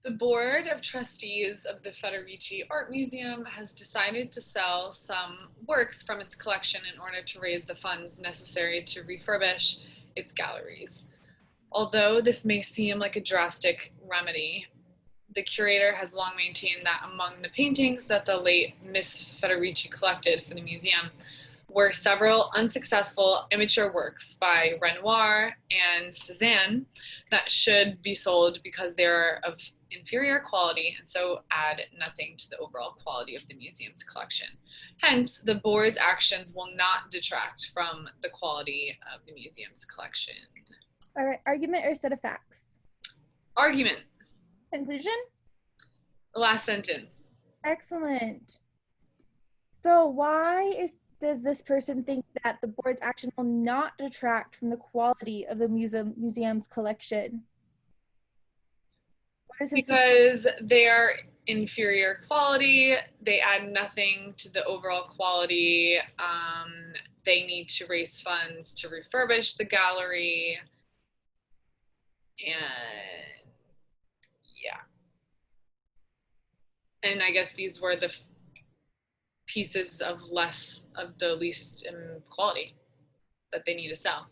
The Board of Trustees of the Federici Art Museum has decided to sell some works from its collection in order to raise the funds necessary to refurbish its galleries. Although this may seem like a drastic remedy, the curator has long maintained that among the paintings that the late Miss Federici collected for the museum were several unsuccessful immature works by Renoir and Cézanne that should be sold because they're of inferior quality and so add nothing to the overall quality of the museum's collection. Hence, the board's actions will not detract from the quality of the museum's collection. All right, argument or set of facts? Argument. Conclusion? The last sentence. Excellent. So does this person think that the board's action will not detract from the quality of the museum's collection? What is his Because they are inferior quality, they add nothing to the overall quality. They need to raise funds to refurbish the gallery. And yeah. And I guess these were the pieces of the least quality that they need to sell.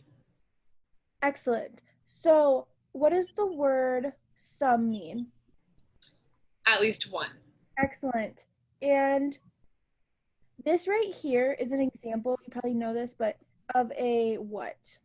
Excellent. So what does the word some mean? At least one. Excellent. And this right here is an example, you probably know this, but of a what?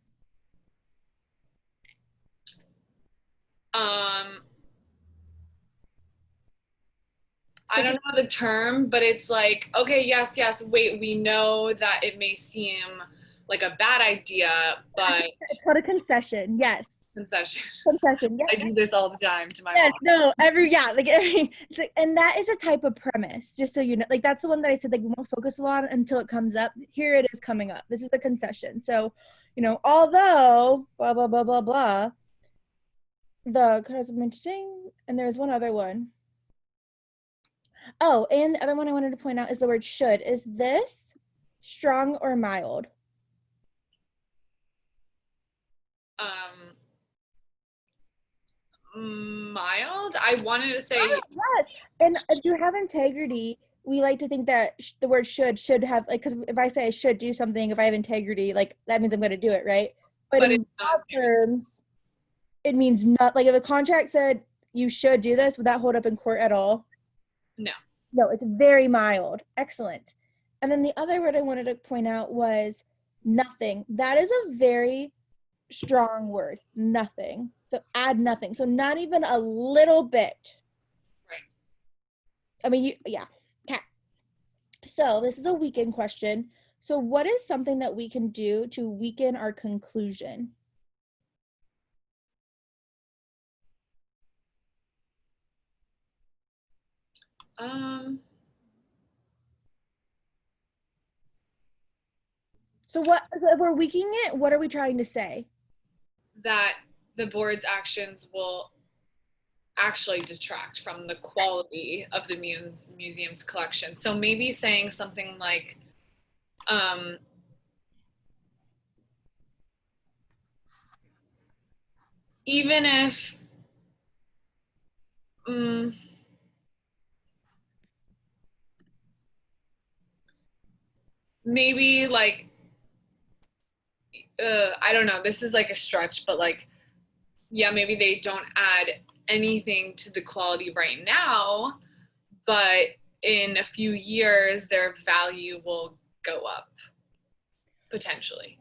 I don't know the term, but it's like, okay, yes, wait, we know that it may seem like a bad idea, but it's called a concession. Yes. concession. Concession. Yes. I do this all the time to my mom. No, and that is a type of premise, just so you know. Like, that's the one that I said, like, we won't focus a lot until it comes up. Here it is coming up. This is a concession. So, although blah blah blah blah blah, the mentioning, and there's one other one. Oh, and the other one I wanted to point out is the word should. Is this strong or mild? Mild? I wanted to say yes. And if you have integrity, we like to think that the word should have, like, because if I say I should do something, if I have integrity, like, that means I'm going to do it, right? But in law terms, it means not, like, if a contract said you should do this, would that hold up in court at all? No. No, it's very mild. Excellent. And then the other word I wanted to point out was nothing. That is a very strong word, nothing. So add nothing. So not even a little bit. Right. I mean, yeah. Okay. So this is a weaken question. So what is something that we can do to weaken our conclusion? So if we're weakening it, what are we trying to say? That the board's actions will actually detract from the quality of the museum's collection. So maybe saying something like, even if maybe like I don't know, this is like a stretch, but like, yeah, maybe they don't add anything to the quality right now, but in a few years their value will go up potentially.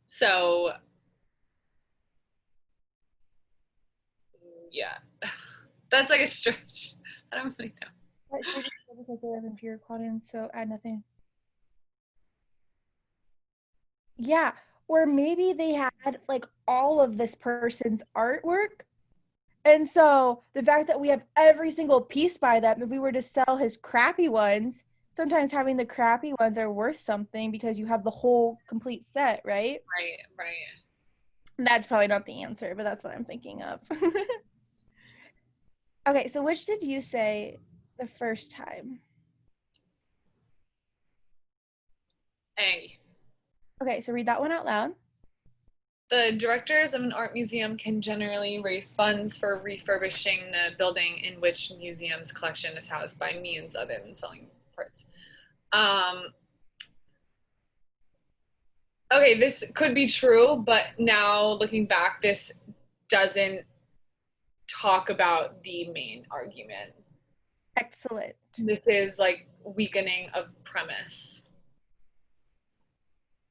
So yeah, that's like a stretch. I don't really know. What should you do because they have inferior quality, so add nothing? Yeah, or maybe they had like all of this person's artwork. And so the fact that we have every single piece by them, if we were to sell his crappy ones, sometimes having the crappy ones are worth something because you have the whole complete set, right? Right. That's probably not the answer, but that's what I'm thinking of. Okay, so which did you say the first time? A. Okay, so read that one out loud. The directors of an art museum can generally raise funds for refurbishing the building in which museum's collection is housed by means other than selling parts. Okay, this could be true, but now looking back, this doesn't talk about the main argument. Excellent. This is like weakening of premise.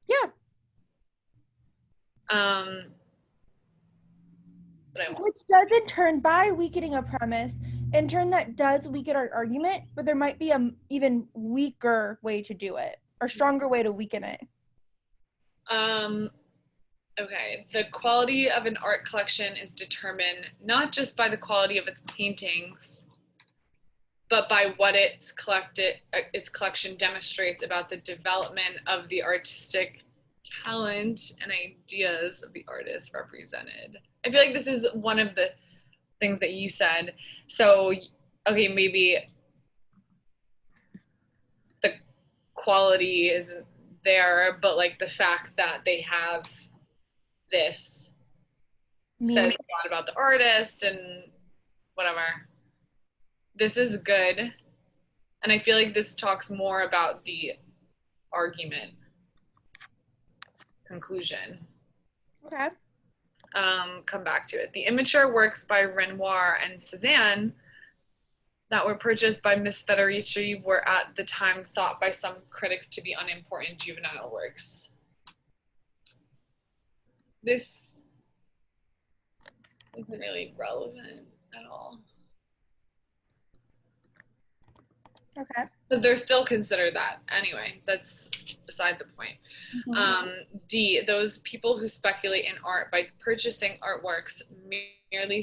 Yeah. Which does in turn, by weakening a premise, in turn that does weaken our argument, but there might be an even weaker way to do it, or stronger way to weaken it. Okay, the quality of an art collection is determined not just by the quality of its paintings, but by what its collection demonstrates about the development of the artistic talent and ideas of the artist represented. I feel like this is one of the things that you said. So, okay, maybe the quality isn't there, but like the fact that they have this says a lot about the artist and whatever. This is good. And I feel like this talks more about the argument conclusion. Okay. Come back to it. The immature works by Renoir and Cézanne that were purchased by Miss Federici were at the time thought by some critics to be unimportant juvenile works. This isn't really relevant at all. Okay. Because they're still considered that. Anyway, that's beside the point. D, those people who speculate in art by purchasing artworks merely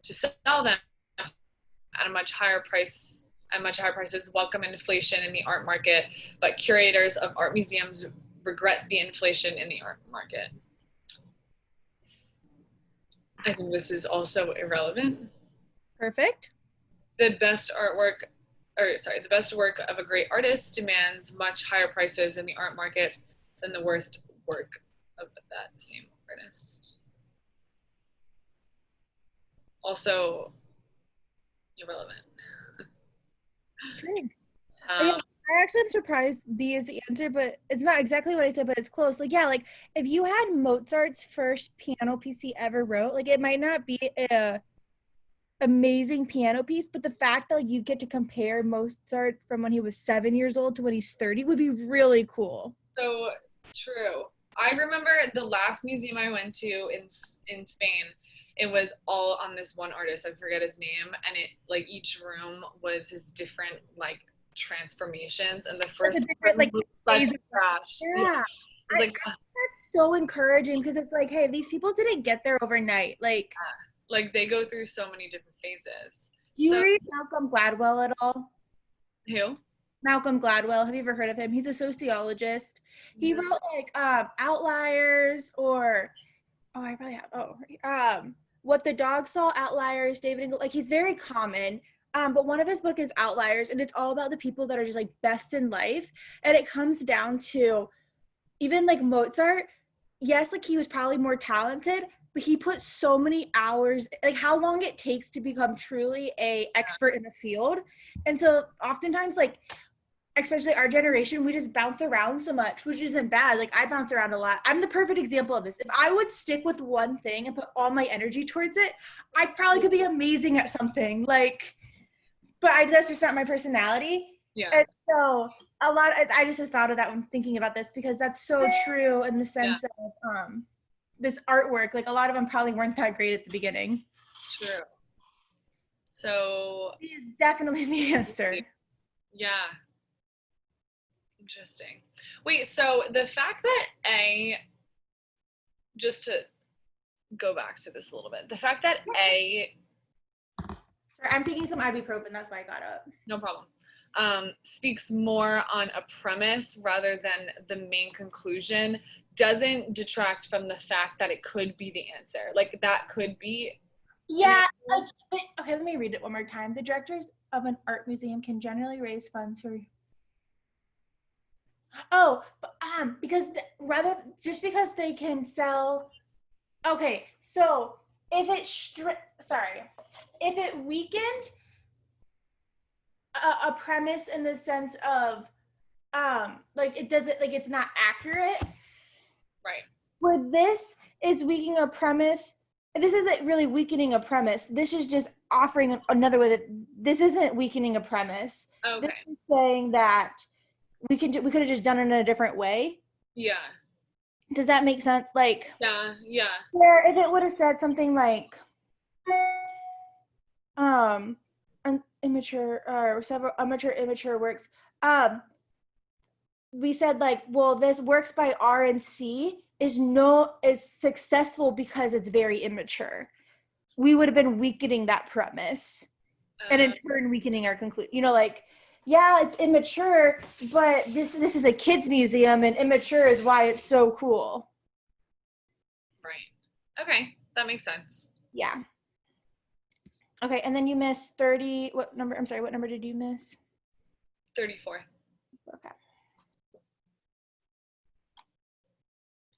to sell them at a much higher price, at much higher prices, welcome inflation in the art market, but curators of art museums regret the inflation in the art market. I think this is also irrelevant. Perfect. The best work of a great artist demands much higher prices in the art market than the worst work of that same artist. Also irrelevant. True. I actually am surprised B is the answer, but it's not exactly what I said, but it's close. Like, yeah, like if you had Mozart's first piano piece he ever wrote, like it might not be a amazing piano piece, but the fact that like you get to compare Mozart from when he was 7 years old to when he's 30 would be really cool. So true. I remember the last museum I went to in Spain, it was all on this one artist. I forget his name, and it like each room was his different like transformations, and the first one like was such trash. Yeah. Like that's so encouraging because it's like, hey, these people didn't get there overnight. Like they go through so many different phases. Do you read Malcolm Gladwell at all? Who? Malcolm Gladwell. Have you ever heard of him? He's a sociologist. He wrote like Outliers or I probably have What the Dog Saw, Outliers, David and like he's very common. But one of his book is Outliers, and it's all about the people that are just like best in life. And it comes down to even like Mozart, yes, like he was probably more talented, but he put so many hours, like how long it takes to become truly a expert in the field. And so oftentimes like especially our generation, we just bounce around so much, which isn't bad. Like I bounce around a lot. I'm the perfect example of this. If I would stick with one thing and put all my energy towards it, I probably could be amazing at something. Like, but that's just not my personality. Yeah. And so I just thought of that when thinking about this because that's so true in the sense of this artwork. Like a lot of them probably weren't that great at the beginning. True. So he is definitely the answer. Yeah. Interesting. Wait, so the fact that just to go back to this a little bit, the fact that Sorry, I'm taking some ibuprofen, that's why I got up. No problem. Speaks more on a premise rather than the main conclusion doesn't detract from the fact that it could be the answer. Like that could be. Yeah. Okay, let me read it one more time. The directors of an art museum can generally raise funds for. Because because they can sell Okay, so if it if it weakened a premise in the sense of like it doesn't, like it's not accurate, Right. where this is weakening a premise, this isn't really weakening a premise. This is just offering another way that this isn't weakening a premise. This Okay. is saying that we could have just done it in a different way. Yeah. Does that make sense? Like, Yeah. Yeah. where if it would have said something like, um, an immature or several immature works, we said like, well, this works by R and C is successful because it's very immature. We would have been weakening that premise, and in turn weakening our conclusion. You know, like, yeah, it's immature, but this is a kids museum, and immature is why it's so cool. Right. Okay. That makes sense. Yeah. Okay, and then you missed 30. What number? I'm sorry. What number did you miss? 34. Okay.